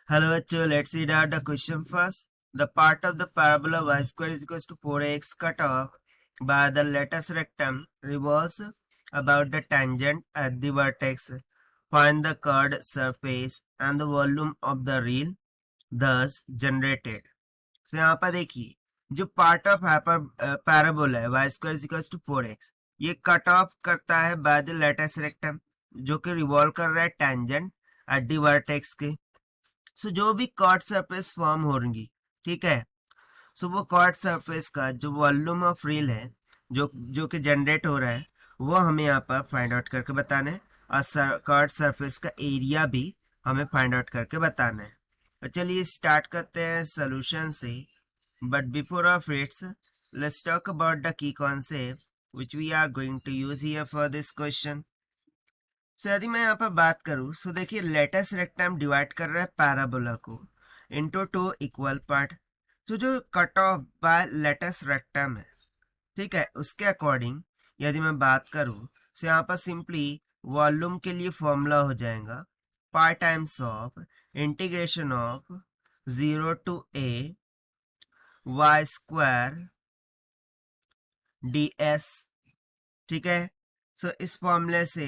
Hello, bachcho. Let's read out the question first. The part of the parabola y square is equals to 4x cut off by the lattice rectum revolves about the tangent at the vertex. Find the curved surface and the volume of the reel thus generated. So यहाँ पर देखिए जो part of parabola है y square is equals to 4x, ये cut off करता है by the lattice rectum जो कि रिवॉल्व कर रहा है टेंजेंट एट द वर्टेक्स के। सो जो भी कॉर्ड सरफेस फॉर्म होंगी, ठीक है, सो वो कॉर्ड सरफेस का जो वॉल्यूम ऑफ रील है जो जो कि जनरेट हो रहा है वो हमें यहाँ पर फाइंड आउट करके बताना है और कॉर्ड सरफेस का एरिया भी हमें फाइंड आउट करके बताना है। तो चलिए स्टार्ट करते हैं सोल्यूशन से, but before of its let's talk about the key concept which we are going to use here for this question. So यदि मैं यहाँ पर बात करूँ तो देखिए लेटस रेक्टम डिवाइड कर रहा है पैराबोला को इनटू टू इक्वल पार्ट। तो जो cut off by latus rectum है, ठीक है, उसके अकॉर्डिंग यदि मैं बात करूँ तो यहाँ पर सिंपली वॉल्यूम के लिए फॉर्मूला हो जाएगा pi times of integration of 0 to a y square ds, ठीक है। सो इस फॉर्मूले से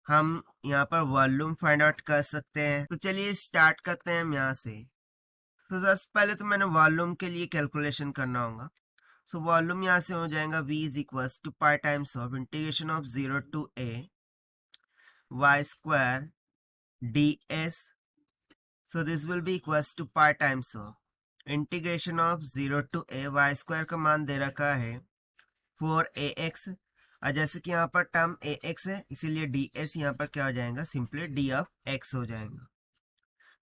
हम यहाँ पर वॉल्यूम फाइंड आउट कर सकते हैं। तो चलिए स्टार्ट करते हैं हम यहाँ से। तो सबसे पहले तो मैंने वॉल्यूम के लिए कैलकुलेशन करना होगा। सो वॉल्यूम यहाँ से हो जाएगा v is equal to pi times of integration of 0 to a y square ds। So this will be equals to pi times of integration of 0 to a y square का मान दे रखा है 4ax, और जैसे कि यहाँ पर टर्म ax है इसीलिए ds यहाँ पर क्या हो जाएगा, सिंपली d ऑफ x हो जाएगा।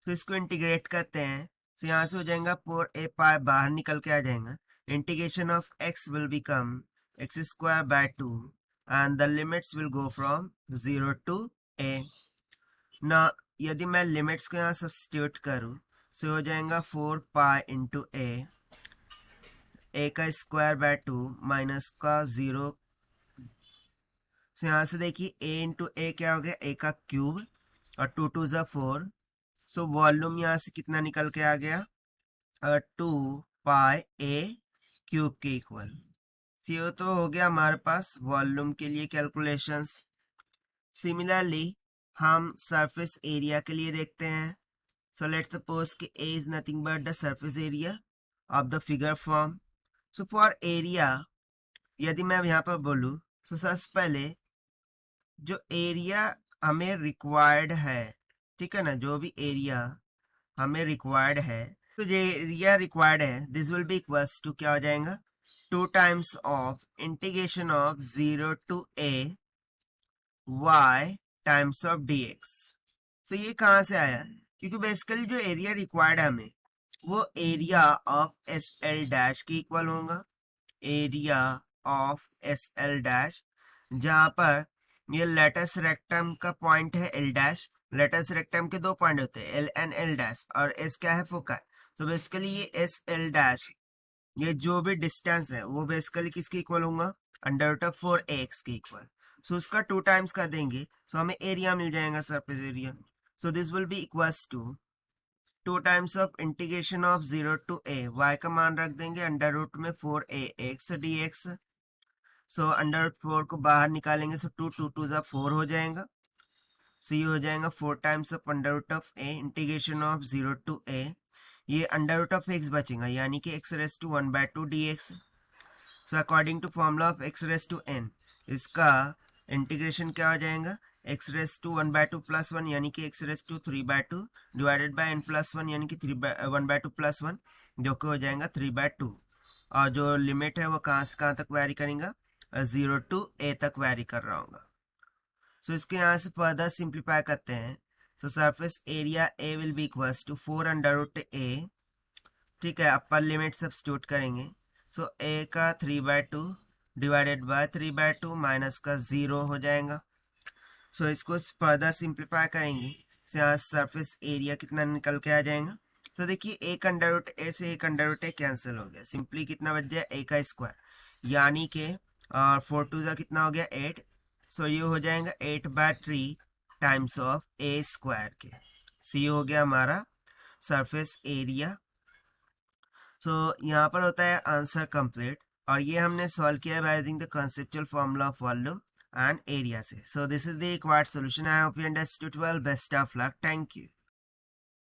तो इसको इंटीग्रेट करते हैं तो यहाँ से हो जाएगा 4a पाई बाहर निकल के आ जाएगा, integration of x will become x square by 2 and the limits will go from 0 to a। ना यदि मैं लिमिट्स को यहाँ सब्स्टिट्यूट करूँ तो हो जाएगा 4 पाई इंटू a का स्क्वायर बाय 2 माइनस का 0। तो यहाँ से देखिए a इंटू ए क्या हो गया, a का क्यूब और 2 2 ज़ा 4। सो वॉल्यूम यहाँ से कितना निकल के आ गया 2 पाई a क्यूब के इक्वल। सीओ तो हो गया हमारे पास वॉल्यूम के लिए कैलकुलेशंस। सिमिलरली हम सरफेस एरिया के लिए देखते हैं। सो लेट्स सपोज कि a is nothing but the surface area of the figure form. So for area यदि मैं यहाँ पर बोलूँ तो सबसे पहले जो एरिया हमें रिक्वायर्ड है, ठीक है ना, जो भी एरिया हमें रिक्वायर्ड है, तो जो एरिया रिक्वायर्ड है this will be equals to क्या हो जाएगा 2 times of integration of 0 to a y times of dx। So ये कहाँ से आया, क्योंकि बेसिकली जो एरिया रिक्वायर्ड है हमें वो area of S L dash के इक्वल होगा, area of S L dash, जहाँ पर ये लेटस रेक्टम का पॉइंट है एल डैश। लेटस रेक्टम के दो पॉइंट होते हैं एल एंड एल डैश, और एस क्या है, फोकस। तो बेसिकली ये एस एल डैश, ये जो भी डिस्टेंस है वो बेसिकली किसके इक्वल होगा, अंडर रूट ऑफ 4ax के इक्वल। सो उसका 2 टाइम्स कर देंगे सो हमें एरिया मिल जाएगा, surface area. So this will be equals to 2 times of integration of 0 to a, y का मान रख देंगे अंडर रूट में 4ax dx। So under root 4 को बाहर निकालेंगे सो 2 2 2 4 हो जाएगा। सो ये हो जाएगा 4 times of under root of a integration of 0 to a, ये अंडर रूट ऑफ x बचेगा यानी कि x raise to 1 by 2 dx। So according to formula of x raise to n, इसका इंटीग्रेशन क्या हो जाएगा, x raise to 1 by 2 plus 1 यानी कि x raise to 3 by 2 divided by n plus 1 यानी कि 1 बाय 2 प्लस 1, जो कि हो जाएगा 3 बाय 2। और जो लिमिट है वो कहाँ से कहाँ तक वैरी करेगा, 0 टू a तक वैरी कर रहा होगा। सो इसके यहाँ से फर्दर सिंप्लीफाई करते हैं। So surface area a will be equals to 4 under root a, ठीक है, अपर लिमिट सब्स्टिट्यूट करेंगे। सो a का 3 by 2 divided by 3 by 2 minus का 0 हो जाएगा। सो इसको फर्दर सिंप्लीफाई करेंगे, सो यहाँ सरफेस एरिया कितना निकल के आ जाएगा। तो देखिए एक अंडर रूट ए से एक अंडर रूट ए कैंसिल हो गया, सिंपली कितना बच जाए a का स्क्वायर यानी कि 4 2 जा कितना हो गया 8। सो ये हो जाएगा 8 by 3 times of a square के। सो ये हो गया हमारा सरफेस एरिया। सो यहाँ पर होता है आंसर कंप्लीट, और ये हमने सॉल्व किया है by using the conceptual formula of volume and area से. So this is the required solution. I hope you understood well. Best of luck. Thank you.